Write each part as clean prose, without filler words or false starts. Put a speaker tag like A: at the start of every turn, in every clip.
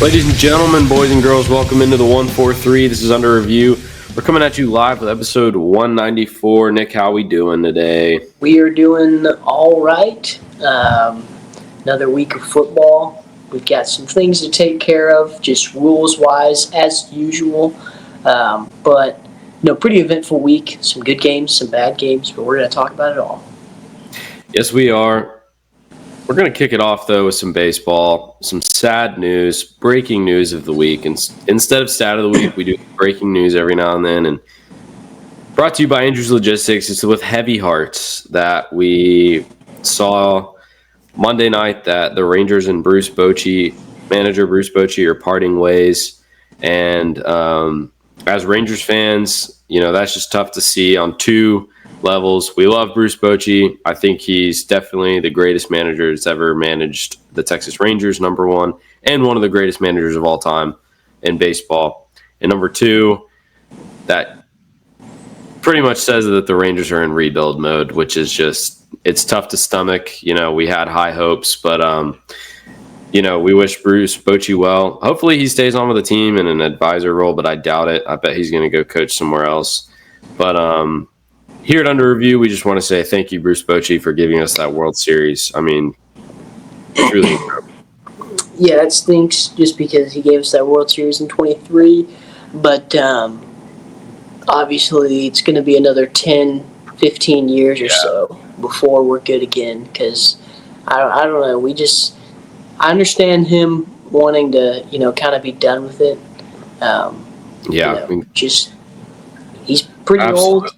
A: Ladies and gentlemen, boys and girls, welcome into the 143. This is Under Review. We're coming at you live with episode 194. Nick, how we doing today?
B: We are doing all right. Another week of football. We've got some things to take care of, just rules-wise, as usual. But pretty eventful week. Some good games, some bad games, but we're going to talk about it all.
A: Yes, we are. We're going to kick it off, though, with some baseball, some sad news, breaking news of the week. And instead of stat of the week, we do breaking news every now and then. And brought to you by Andrews Logistics. It's with heavy hearts that we saw Monday night that the Rangers and manager Bruce Bochy, are parting ways. And as Rangers fans, that's just tough to see on two levels. We love Bruce Bochy. I think he's definitely the greatest manager that's ever managed the Texas Rangers, number one, and one of the greatest managers of all time in baseball. And number two, that pretty much says that the Rangers are in rebuild mode, which is just, it's tough to stomach. We had high hopes, but we wish Bruce Bochy well. Hopefully he stays on with the team in an advisor role, but I doubt it. I bet he's going to go coach somewhere else. But here at Under Review, we just want to say thank you, Bruce Bochy, for giving us that World Series. I mean, truly incredible.
B: Yeah, that stinks just because he gave us that World Series in 23. But obviously it's going to be another 10, 15 years or so before we're good again. Because I don't know. I understand him wanting to, kind of be done with it. He's pretty old.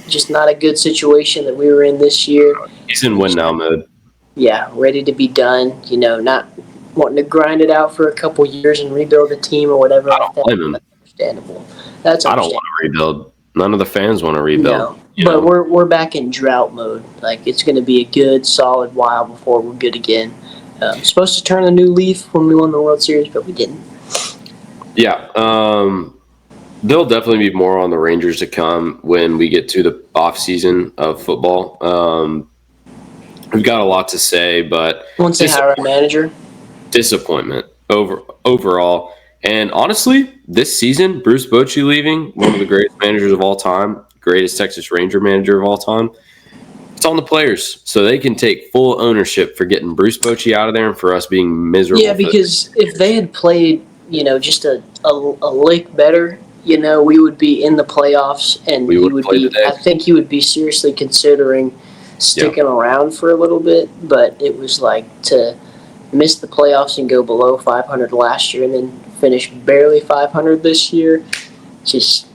B: Just not a good situation that we were in this year.
A: He's in win now mode.
B: Yeah, ready to be done. Not wanting to grind it out for a couple years and rebuild the team or whatever.
A: I don't blame him.
B: That's understandable. That's understandable.
A: I don't want to rebuild. None of the fans want to rebuild.
B: No, but we're back in drought mode. Like, it's going to be a good, solid while before we're good again. Supposed to turn a new leaf when we won the World Series, but we didn't.
A: Yeah. There'll definitely be more on the Rangers to come when we get to the off season of football. We've got a lot to say, but
B: Once they hire a manager,
A: disappointment overall. And honestly, this season, Bruce Bochy leaving, one of the greatest managers of all time, greatest Texas Ranger manager of all time, it's on the players, so they can take full ownership for getting Bruce Bochy out of there and for us being miserable.
B: Yeah, because if they had played, just a lick better, we would be in the playoffs, and I think he would be seriously considering sticking around for a little bit. But it was like to miss the playoffs and go below 500 last year and then finish barely 500 this year, just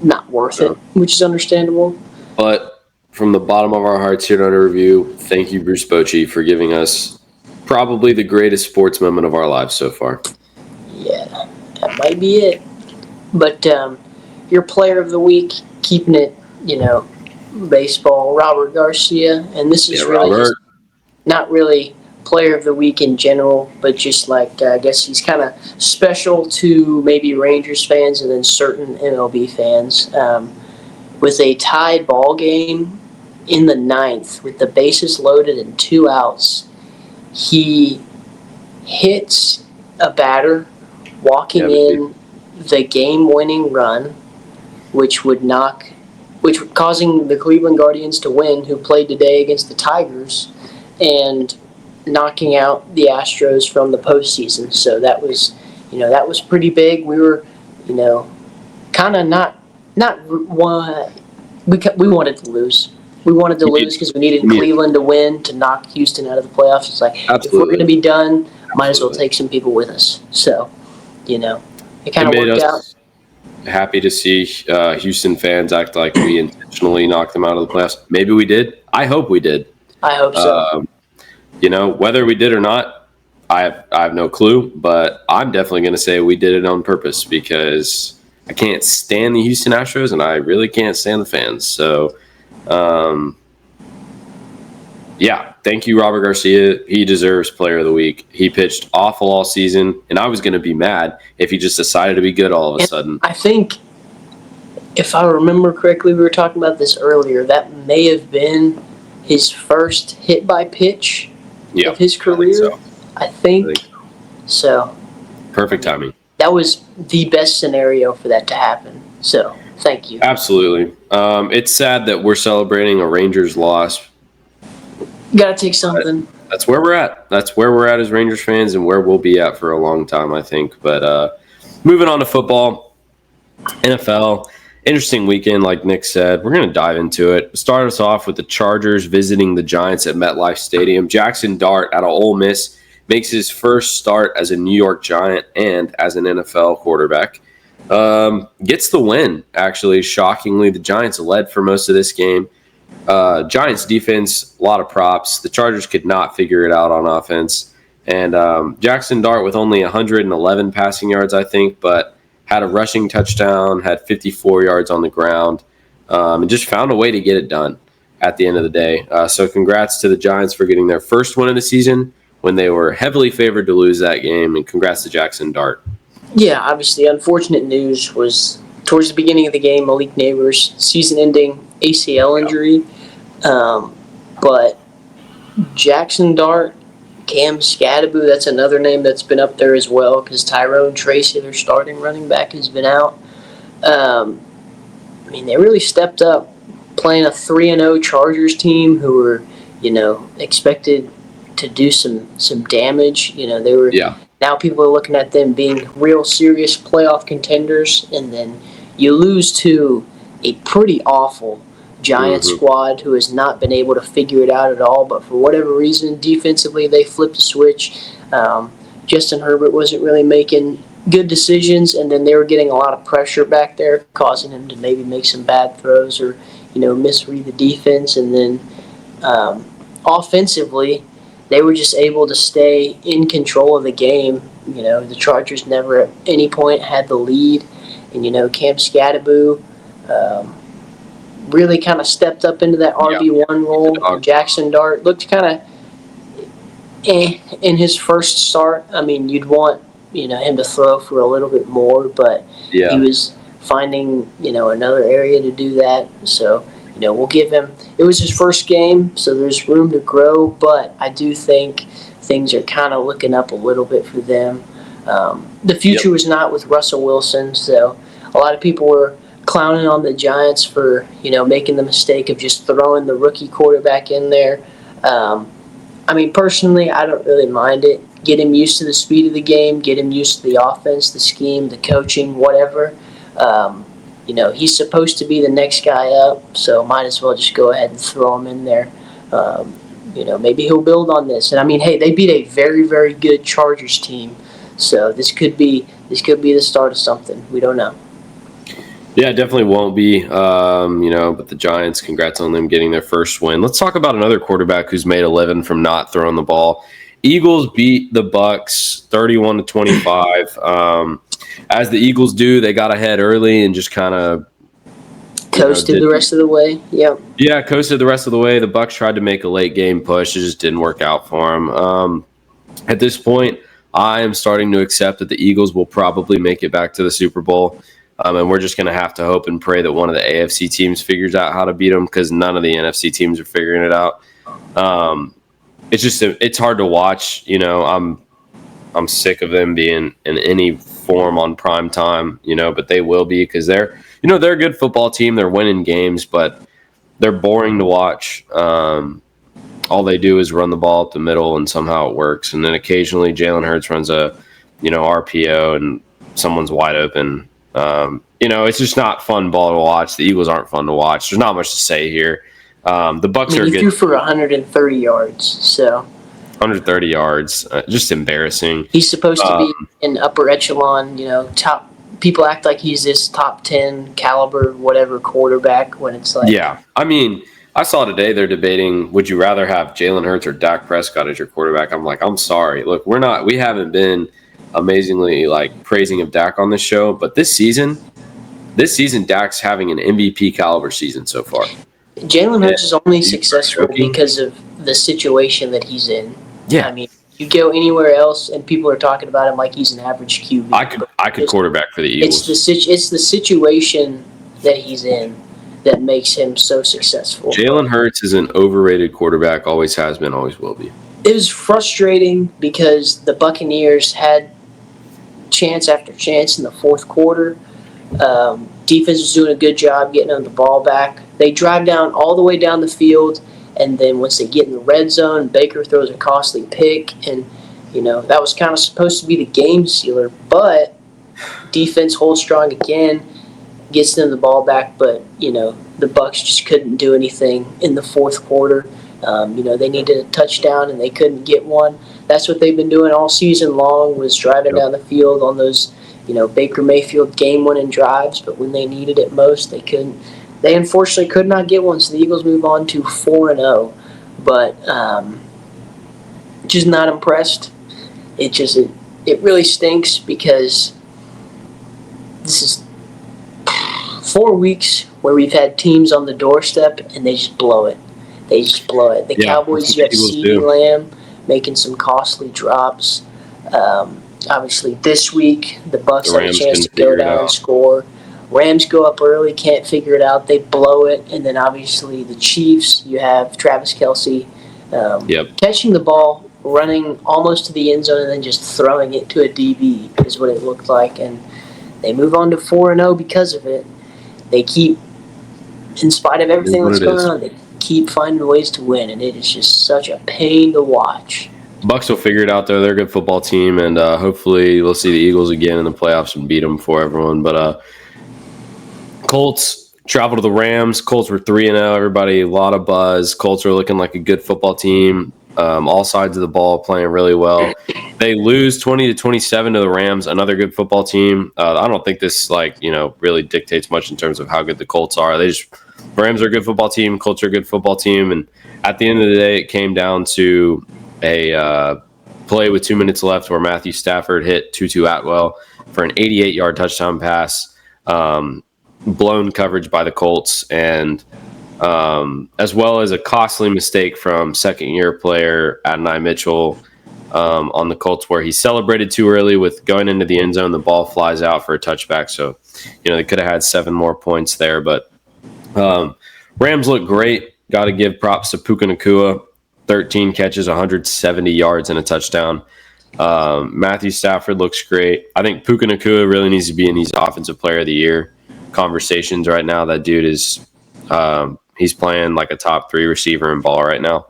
B: not worth it, which is understandable.
A: But from the bottom of our hearts here at Under Review, thank you, Bruce Bochy, for giving us probably the greatest sports moment of our lives so far.
B: Yeah, that might be it. But your player of the week, keeping it, baseball, Robert Garcia. And this is not really player of the week in general, but just like, I guess he's kind of special to maybe Rangers fans and then certain MLB fans. With a tied ball game in the ninth with the bases loaded and 2 outs, he hits a batter walking in the game-winning run, causing the Cleveland Guardians to win, who played today against the Tigers, and knocking out the Astros from the postseason. So that was pretty big. We were, kind of not one. We wanted to lose. We wanted to lose because we needed Cleveland to win to knock Houston out of the playoffs. It's like, if we're going to be done, might as well take some people with us. So, it kind of worked out.
A: Happy to see Houston fans act like we intentionally knocked them out of the playoffs. Maybe we did. I hope we did.
B: I hope so.
A: Whether we did or not, I have no clue. But I'm definitely going to say we did it on purpose because I can't stand the Houston Astros and I really can't stand the fans. So, thank you, Robert Garcia. He deserves player of the week. He pitched awful all season, and I was going to be mad if he just decided to be good all of a sudden.
B: I think, if I remember correctly, we were talking about this earlier, that may have been his first hit by pitch of his career. I think so.
A: Perfect timing.
B: That was the best scenario for that to happen. So, thank you.
A: Absolutely. It's sad that we're celebrating a Rangers loss.
B: Got to take something.
A: That's where we're at. That's where we're at as Rangers fans and where we'll be at for a long time, I think. But moving on to football, NFL, interesting weekend, like Nick said. We're going to dive into it. Start us off with the Chargers visiting the Giants at MetLife Stadium. Jackson Dart out of Ole Miss makes his first start as a New York Giant and as an NFL quarterback. Gets the win, actually. Shockingly, the Giants led for most of this game. Giants defense, a lot of props. The Chargers could not figure it out on offense. And Jackson Dart with only 111 passing yards, I think, but had a rushing touchdown, had 54 yards on the ground, and just found a way to get it done at the end of the day. So congrats to the Giants for getting their first win of the season when they were heavily favored to lose that game, and congrats to Jackson Dart.
B: Yeah, obviously, unfortunate news was towards the beginning of the game, Malik Neighbors, season-ending ACL injury. But Jackson Dart, Cam Scadaboo, that's another name that's been up there as well because Tyrone Tracy, their starting running back, has been out. They really stepped up playing a 3-0 Chargers team who were, expected to do some damage. They were.
A: Yeah.
B: Now people are looking at them being real serious playoff contenders, and then you lose to a pretty awful Giant squad who has not been able to figure it out at all. But for whatever reason, defensively, they flipped the switch. Justin Herbert wasn't really making good decisions, and then they were getting a lot of pressure back there, causing him to maybe make some bad throws or, misread the defense. And then offensively, they were just able to stay in control of the game. The Chargers never at any point had the lead. And, Cam Scadaboo really kind of stepped up into that RB1 role. Jackson Dart looked kind of in his first start. You'd want, him to throw for a little bit more, but he was finding, another area to do that. So, we'll give him – it was his first game, so there's room to grow, but I do think things are kind of looking up a little bit for them. The future was not with Russell Wilson, so a lot of people were clowning on the Giants for, making the mistake of just throwing the rookie quarterback in there. Personally, I don't really mind it. Get him used to the speed of the game, get him used to the offense, the scheme, the coaching, whatever. He's supposed to be the next guy up, so might as well just go ahead and throw him in there. Maybe he'll build on this. And hey, they beat a very, very good Chargers team, so this could be the start of something. We don't know.
A: Yeah, it definitely won't be. But the Giants, congrats on them getting their first win. Let's talk about another quarterback who's made a living from not throwing the ball. Eagles beat the Bucks 31-25. As the Eagles do, they got ahead early and just kind of
B: coasted the rest of the way.
A: Yeah, coasted the rest of the way. The Bucks tried to make a late game push. It just didn't work out for them. At this point, I am starting to accept that the Eagles will probably make it back to the Super Bowl. And we're just going to have to hope and pray that one of the AFC teams figures out how to beat them because none of the NFC teams are figuring it out. It's hard to watch. I'm sick of them being in any form on prime time, but they will be because they're a good football team. They're winning games, but they're boring to watch. All they do is run the ball up the middle and somehow it works. And then occasionally Jalen Hurts runs a, RPO and someone's wide open. It's just not fun ball to watch. The Eagles aren't fun to watch. There's not much to say here. The Bucks are good. He
B: threw for 130 yards, so
A: 130 yards, just embarrassing.
B: He's supposed to be in upper echelon. Top. People act like he's this top 10 caliber, whatever quarterback. When it's like,
A: yeah, I saw today they're debating: would you rather have Jalen Hurts or Dak Prescott as your quarterback? I'm like, I'm sorry. Look, we haven't been amazingly praising of Dak on this show, but this season Dak's having an MVP caliber season so far.
B: Jalen Hurts is only successful because of the situation that he's in.
A: Yeah.
B: You go anywhere else and people are talking about him like he's an average QB.
A: I could quarterback for the Eagles.
B: It's the situation that he's in that makes him so successful.
A: Jalen Hurts is an overrated quarterback, always has been, always will be.
B: It was frustrating because the Buccaneers had chance after chance in the fourth quarter. Defense was doing a good job getting them the ball back. They drive down all the way down the field, and then once they get in the red zone, Baker throws a costly pick, and that was kind of supposed to be the game sealer. But defense holds strong again, gets them the ball back, but the Bucks just couldn't do anything in the fourth quarter. They needed a touchdown and they couldn't get one. That's what they've been doing all season long, was driving down the field on those Baker Mayfield game-winning drives, but when they needed it most, they couldn't. They unfortunately could not get one, so the Eagles move on to 4-0. But just not impressed. It really stinks because this is 4 weeks where we've had teams on the doorstep and they just blow it. The Cowboys, you have CeeDee Lamb making some costly drops. Obviously, this week, the Bucks have a chance to go down and score. Rams go up early, can't figure it out. They blow it. And then, obviously, the Chiefs, you have Travis Kelce catching the ball, running almost to the end zone, and then just throwing it to a DB is what it looked like. And they move on to 4-0 because of it. They keep, in spite of everything that's going on, they keep finding ways to win, and it is just such a pain to watch.
A: Bucks will figure it out, though. They're a good football team, and hopefully we'll see the Eagles again in the playoffs and beat them for everyone. But Colts travel to the Rams. Colts were 3-0. Everybody, a lot of buzz. Colts are looking like a good football team. All sides of the ball playing really well. They lose 20-27 to the Rams, another good football team. I don't think this really dictates much in terms of how good the Colts are. Rams are a good football team. Colts are a good football team, and at the end of the day, it came down to a play with 2 minutes left where Matthew Stafford hit Tutu Atwell for an 88-yard touchdown pass. Blown coverage by the Colts, and as well as a costly mistake from second-year player Adonai Mitchell on the Colts, where he celebrated too early with going into the end zone. The ball flies out for a touchback, so they could have had 7 more points there. But Rams look great. Got to give props to Puka Nacua. 13 catches, 170 yards, and a touchdown. Matthew Stafford looks great. I think Puka Nacua really needs to be in these Offensive Player of the Year conversations right now. That dude is he's playing like a top 3 receiver in ball right now.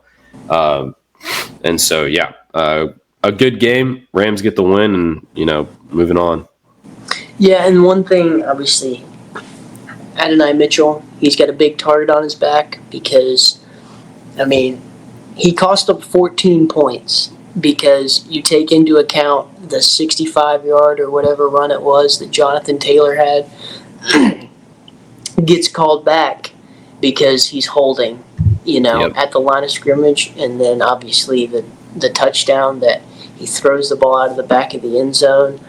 A: And so, a good game. Rams get the win and, moving on.
B: Yeah, and one thing, obviously, Adonai Mitchell, he's got a big target on his back because, he cost up 14 points because you take into account the 65-yard or whatever run it was that Jonathan Taylor had gets called back because he's holding, at the line of scrimmage, and then obviously the touchdown that he throws the ball out of the back of the end zone.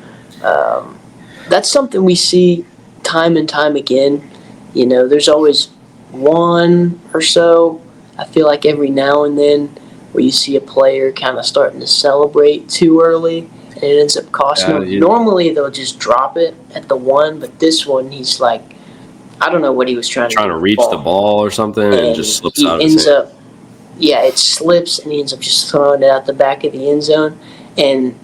B: That's something we see time and time again. There's always one or so, I feel like every now and then, where you see a player kind of starting to celebrate too early, and it ends up costing them. Normally, they'll just drop it at the 1, but this one, he's like, I don't know what he was trying
A: to reach the ball or something, and it just slips out of his hand.
B: It slips, and he ends up just throwing it out the back of the end zone. And,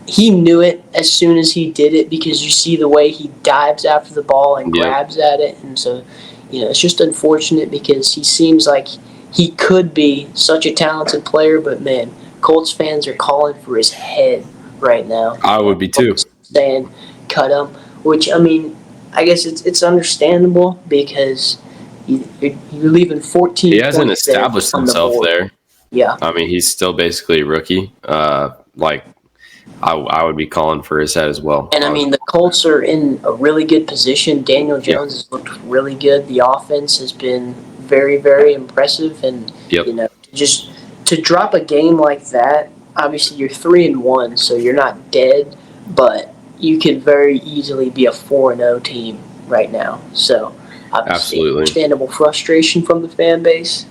B: he knew it as soon as he did it because you see the way he dives after the ball and grabs at it. And so, it's just unfortunate because he seems like he could be such a talented player, but, man, Colts fans are calling for his head right now.
A: I would be too.
B: Saying, cut him, which, I guess it's understandable because you're leaving 14 points.
A: He hasn't established himself there.
B: Yeah.
A: He's still basically a rookie. I would be calling for his head as well.
B: And, the Colts are in a really good position. Daniel Jones has looked really good. The offense has been very, very impressive. And, just to drop a game like that, obviously you're 3-1, so you're not dead, but you could very easily be a 4-0 team right now. So, obviously,
A: absolutely
B: understandable frustration from the fan base.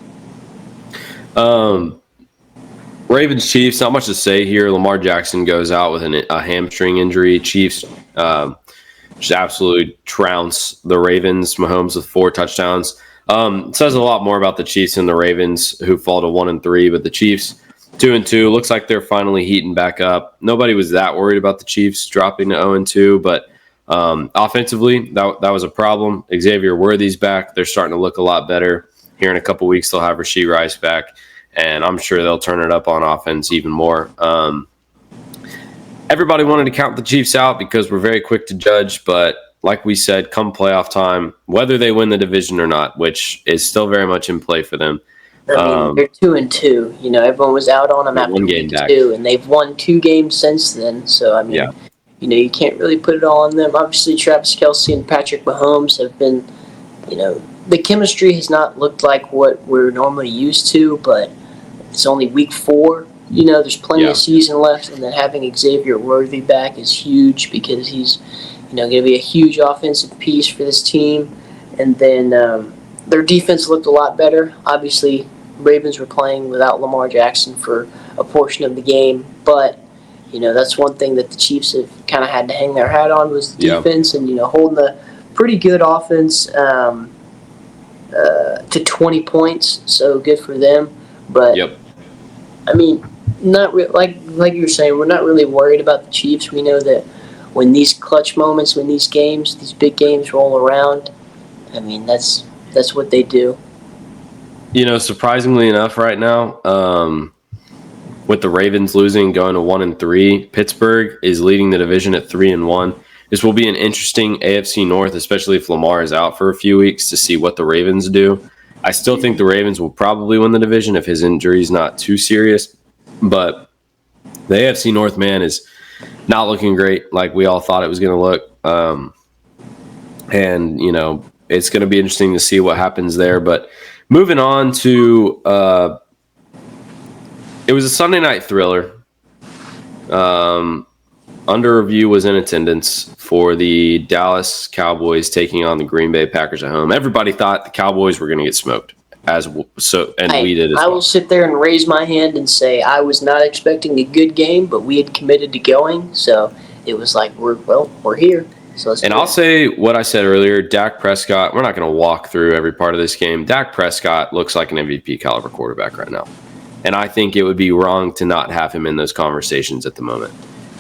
A: Ravens Chiefs, not much to say here. Lamar Jackson goes out with a hamstring injury. Chiefs just absolutely trounce the Ravens. Mahomes with 4 touchdowns. It says a lot more about the Chiefs than the Ravens, who fall to 1-3. But the Chiefs 2-2. Looks like they're finally heating back up. Nobody was that worried about the Chiefs dropping to 0-2, but offensively, that was a problem. Xavier Worthy's back. They're starting to look a lot better. Here in a couple weeks, they'll have Rashee Rice back, and I'm sure they'll turn it up on offense even more. Everybody wanted to count the Chiefs out because we're very quick to judge, but like we said, come playoff time, whether they win the division or not, which is still very much in play for them.
B: I mean, they're 2-2. You know, everyone was out on them after week 2, and they've won 2 games since then. So, I mean, you know, you can't really put it all on them. Obviously, Travis Kelce and Patrick Mahomes have been, you know, the chemistry has not looked like what we're normally used to, but it's only week 4. You know, there's plenty of season left, and then having Xavier Worthy back is huge because he's, you know, going to be a huge offensive piece for this team. And then their defense looked a lot better. Obviously, Ravens were playing without Lamar Jackson for a portion of the game, but, you know, that's one thing that the Chiefs have kind of had to hang their hat on was the defense and, you know, holding a pretty good offense to 20 points, so good for them. But, I mean, not like you were saying, we're not really worried about the Chiefs. We know that when these clutch moments, when these games, these big games roll around, I mean, that's what they do.
A: You know, surprisingly enough, right now, with the Ravens losing, going to 1-3, Pittsburgh is leading the division at 3-1. This will be an interesting AFC North, especially if Lamar is out for a few weeks, to see what the Ravens do. I still think the Ravens will probably win the division if his injury is not too serious. But the AFC North, man, is not looking great like we all thought it was going to look. And, you know, it's going to be interesting to see what happens there. But moving on to it was a Sunday night thriller. Under Review was in attendance for the Dallas Cowboys taking on the Green Bay Packers at home. Everybody thought the Cowboys were going to get smoked, we did as well.
B: I will sit there and raise my hand and say I was not expecting a good game, but we had committed to going, so it was like we're here. So
A: I'll say what I said earlier. Dak Prescott. We're not going to walk through every part of this game. Dak Prescott looks like an MVP caliber quarterback right now, and I think it would be wrong to not have him in those conversations at the moment,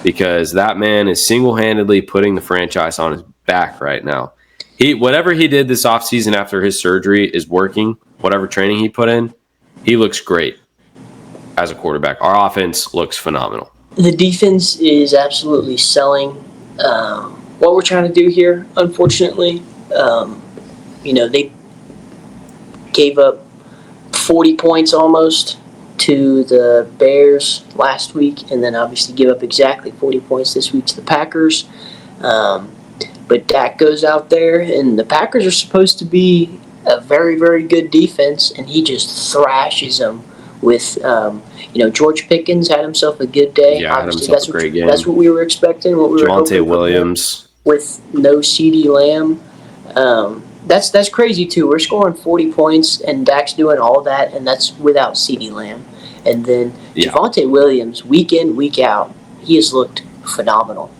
A: because that man is single-handedly putting the franchise on his back right now. Whatever he did this offseason after his surgery is working. Whatever training he put in, he looks great as a quarterback. Our offense looks phenomenal.
B: The defense is absolutely selling what we're trying to do here, unfortunately. You know, they gave up 40 points almost to the Bears last week, and then obviously give up exactly 40 points this week to the Packers. But Dak goes out there, and the Packers are supposed to be a very, very good defense, and he just thrashes them with, you know, George Pickens had himself a good day.
A: Yeah,
B: obviously,
A: had himself a great game.
B: That's what we were expecting. What we were hoping
A: Javonte Williams
B: with no CeeDee Lamb. That's crazy too. We're scoring 40 points, and Dak's doing all that, and that's without CeeDee Lamb. And then Javonte Williams, week in, week out, he has looked phenomenal.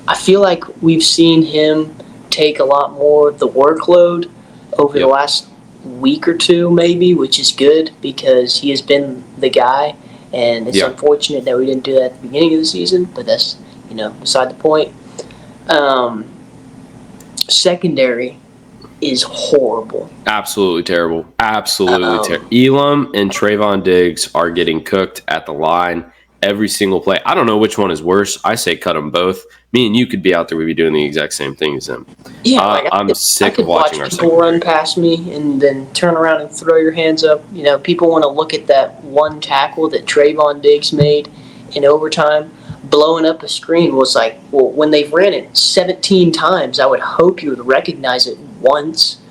B: I feel like we've seen him take a lot more of the workload over the last week or two, maybe, which is good because he has been the guy, and it's unfortunate that we didn't do that at the beginning of the season, but that's, you know, beside the point. Secondary is horrible.
A: Absolutely terrible. Absolutely terrible. Elam and Trayvon Diggs are getting cooked at the line every single play. I don't know which one is worse. I say cut them both. Me and you could be out there. We'd be doing the exact same thing as them.
B: Yeah,
A: I'm sick of watching our
B: people
A: secondary
B: run past me and then turn around and throw your hands up. You know, people want to look at that one tackle that Trayvon Diggs made in overtime. Blowing up a screen was like, well, when they've ran it 17 times, I would hope you would recognize it once.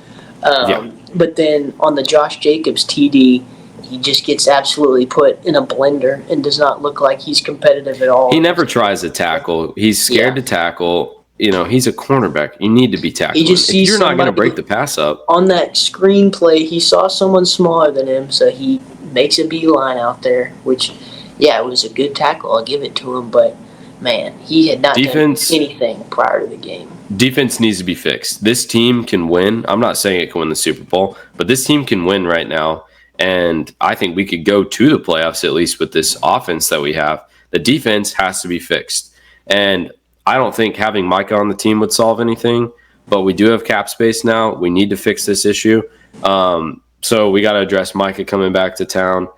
B: But then on the Josh Jacobs TD, he just gets absolutely put in a blender and does not look like he's competitive at all.
A: He never tries to tackle. He's scared to tackle. You know, he's a cornerback. You need to be tackling. If you're not going to break the pass up.
B: On that screen play, he saw someone smaller than him, so he makes a beeline out there, which, it was a good tackle. I'll give it to him, but, man, he had not done anything prior to the game.
A: Defense needs to be fixed. This team can win. I'm not saying it can win the Super Bowl, but this team can win right now. And I think we could go to the playoffs, at least with this offense that we have. The defense has to be fixed. And I don't think having Micah on the team would solve anything, but we do have cap space now. We need to fix this issue. So we got to address Micah coming back to town.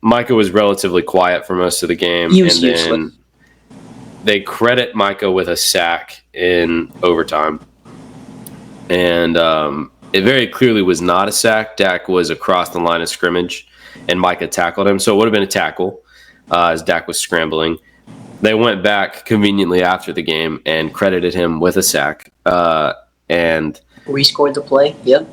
A: Micah was relatively quiet for most of the game.
B: He was useless.
A: They credit Micah with a sack in overtime. And it very clearly was not a sack. Dak was across the line of scrimmage, and Micah tackled him. So it would have been a tackle as Dak was scrambling. They went back conveniently after the game and credited him with a sack. And
B: rescored the play. Yep.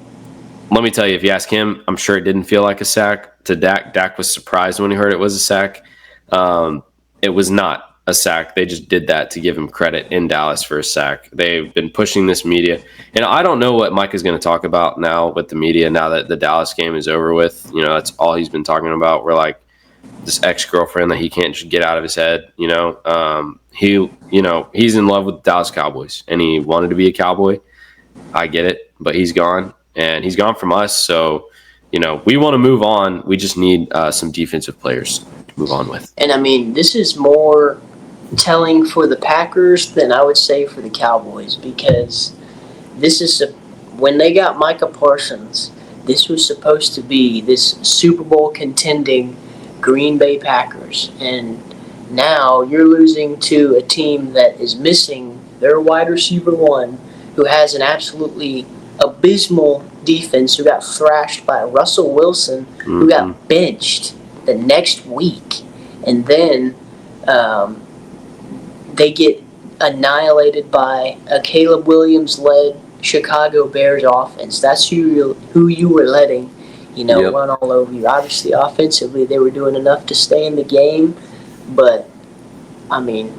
A: Let me tell you, if you ask him, I'm sure it didn't feel like a sack to Dak. Dak was surprised when he heard it was a sack. It was not a sack. They just did that to give him credit in Dallas for a sack. They've been pushing this media. And I don't know what Mike is going to talk about now with the media now that the Dallas game is over with. That's all he's been talking about. We're like this ex-girlfriend that he can't just get out of his head. He's in love with the Dallas Cowboys and he wanted to be a Cowboy. I get it, but he's gone and he's gone from us. So, we want to move on. We just need some defensive players to move on with.
B: And I mean, this is more telling for the Packers than I would say for the Cowboys, because this is when they got Micah Parsons, this was supposed to be this Super Bowl contending Green Bay Packers, and now you're losing to a team that is missing their wide receiver one, who has an absolutely abysmal defense, who got thrashed by Russell Wilson, who got benched the next week, and then they get annihilated by a Caleb Williams-led Chicago Bears offense. That's who you were letting, run all over you. Obviously, offensively, they were doing enough to stay in the game, but, I mean,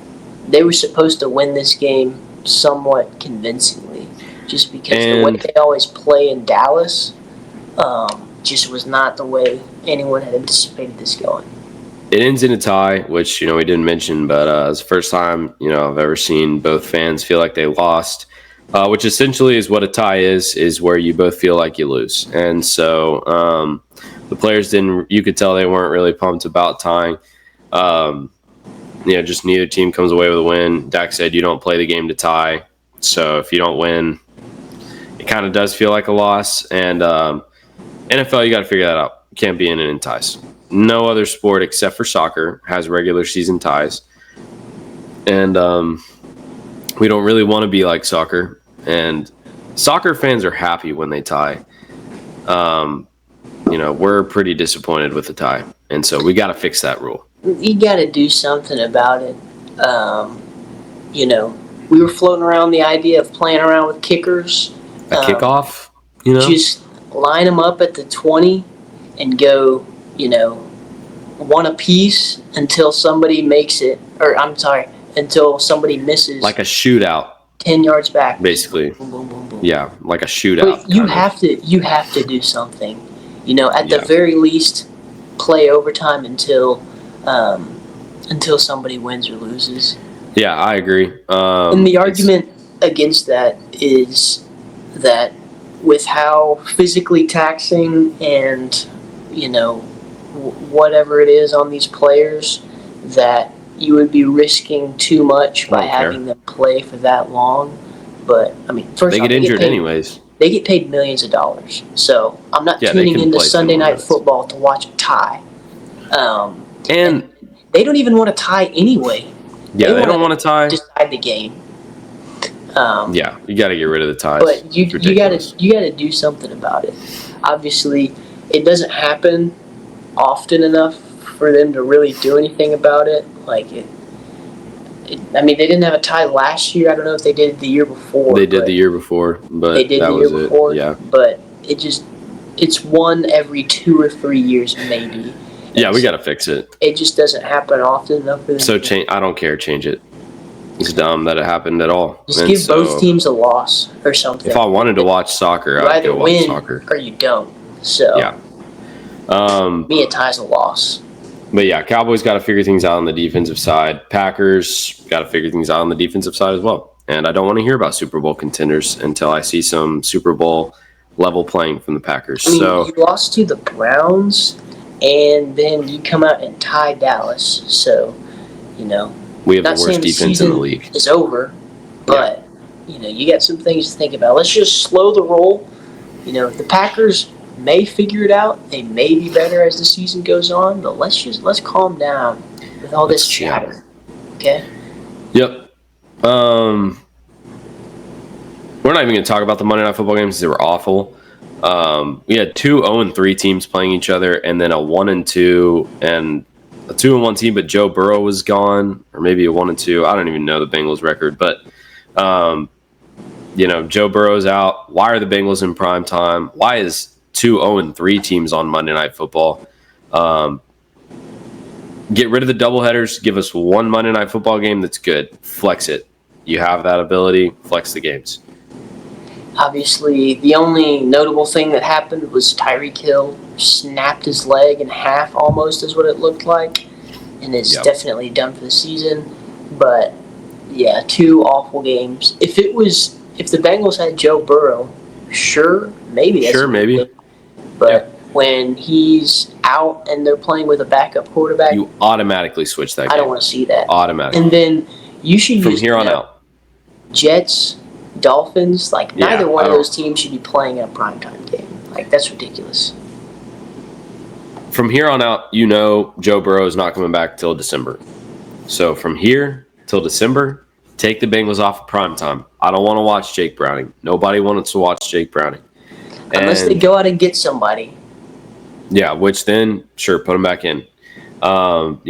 B: they were supposed to win this game somewhat convincingly, just because the way they always play in Dallas just was not the way anyone had anticipated this going.
A: It ends in a tie, which, we didn't mention, but it's the first time, I've ever seen both fans feel like they lost, which essentially is what a tie is where you both feel like you lose. And so the players you could tell they weren't really pumped about tying. Just neither team comes away with a win. Dak said you don't play the game to tie. So if you don't win, it kind of does feel like a loss. And NFL, you got to figure that out. You can't be in ties. No other sport except for soccer has regular season ties. And we don't really want to be like soccer. And soccer fans are happy when they tie. We're pretty disappointed with the tie. And so we got to fix that rule.
B: You got to do something about it. We were floating around the idea of playing around with kickers.
A: A kickoff,
B: Just line them up at the 20 and go, one apiece until somebody makes it, until somebody misses.
A: Like a shootout.
B: 10 yards back.
A: Basically.
B: Boom, boom, boom, boom.
A: Yeah, like a shootout.
B: But you have to do something. At the very least, play overtime until somebody wins or loses.
A: Yeah, I agree.
B: And the argument against that is that with how physically taxing and, whatever it is on these players, that you would be risking too much by having them play for that long. But, I mean, first
A: they get injured anyways.
B: They get paid millions of dollars. So I'm not tuning into Sunday Night Football to watch a tie.
A: And
B: they don't even want to tie anyway.
A: Yeah, they don't want to tie.
B: Decide the game.
A: Yeah, you got to get rid of the ties.
B: But you got to do something about it. Obviously, it doesn't happen often enough for them to really do anything about it. I mean, they didn't have a tie last year. I don't know if they did it the year before.
A: They did the year before, but
B: they did
A: that
B: the
A: was
B: year before.
A: It. Yeah,
B: but it's one every 2 or 3 years maybe.
A: Yeah, we got to fix it.
B: It just doesn't happen often enough for them.
A: So I don't care. Change it. It's dumb that it happened at all.
B: Just give both teams a loss or something.
A: If I wanted to watch soccer, I'd go watch soccer.
B: Or you don't. So
A: yeah.
B: Me, a tie's a loss.
A: But yeah, Cowboys got to figure things out on the defensive side. Packers got to figure things out on the defensive side as well. And I don't want to hear about Super Bowl contenders until I see some Super Bowl level playing from the Packers.
B: I mean,
A: So
B: you lost to the Browns, and then you come out and tie Dallas. So,
A: we have the
B: not
A: worst
B: saying the
A: defense in the
B: season
A: league.
B: is over, but you got some things to think about. Let's just slow the roll. The Packers may figure it out. They may be better as the season goes on, but let's calm down with all this chatter. Okay?
A: Yep. We're not even going to talk about the Monday Night Football games because they were awful. We had 2 0-3 teams playing each other, and then a 1-2 and a 2-1 team, but Joe Burrow was gone, or maybe a 1-2. I don't even know the Bengals record, but Joe Burrow's out. Why are the Bengals in prime time? Why is 2 0-3 teams on Monday Night Football? Get rid of the doubleheaders. Give us one Monday Night Football game that's good. Flex it. You have that ability. Flex the games.
B: Obviously, the only notable thing that happened was Tyreek Hill snapped his leg in half, almost is what it looked like, and is definitely done for the season. But 2 awful games. If the Bengals had Joe Burrow, maybe. But when he's out and they're playing with a backup quarterback,
A: you automatically switch that game.
B: I don't want to see that.
A: Automatically.
B: And then you should
A: from here on out.
B: Jets, Dolphins, neither one of those teams should be playing in a primetime game. That's ridiculous.
A: From here on out, Joe Burrow is not coming back till December. So from here till December, take the Bengals off of primetime. I don't want to watch Jake Browning. Nobody wants to watch Jake Browning.
B: Unless they go out and get somebody.
A: Yeah, which then, sure, put them back in. But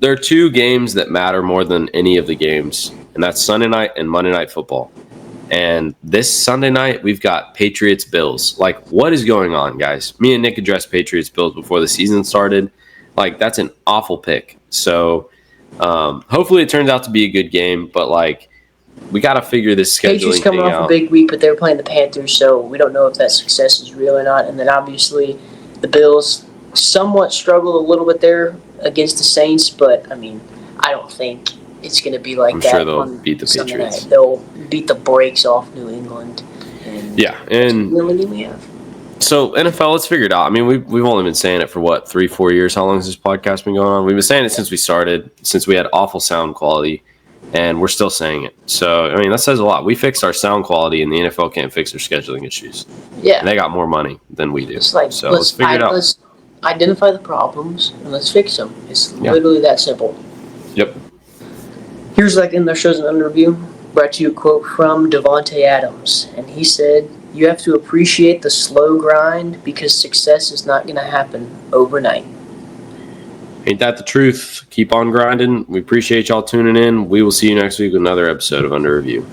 A: there are 2 games that matter more than any of the games, and that's Sunday night and Monday Night Football. And this Sunday night, we've got Patriots-Bills. What is going on, guys? Me and Nick addressed Patriots-Bills before the season started. That's an awful pick. So hopefully it turns out to be a good game, but we got to figure this scheduling
B: Patriots coming off a big week, but they were playing the Panthers, so we don't know if that success is real or not. And then obviously the Bills somewhat struggled a little bit there against the Saints, but I don't think it's going to be like that.
A: I'm sure they'll beat the Patriots.
B: They'll beat the brakes off New England. And
A: and
B: the only game we have.
A: So NFL, let's figure it out. We've only been saying it for 3-4 years. How long has this podcast been going on? We've been saying it since we started, since we had awful sound quality, and we're still saying it. So that says a lot. We fixed our sound quality, and the NFL can't fix their scheduling issues.
B: Yeah,
A: and they got more money than we do.
B: It's
A: so let's figure it out.
B: Let's identify the problems and let's fix them. It's literally that simple.
A: Yep.
B: Here's in their shows and under review. Brought to you a quote from Devontae Adams, and he said, "You have to appreciate the slow grind because success is not going to happen overnight."
A: Ain't that the truth? Keep on grinding. We appreciate y'all tuning in. We will see you next week with another episode of Under Review.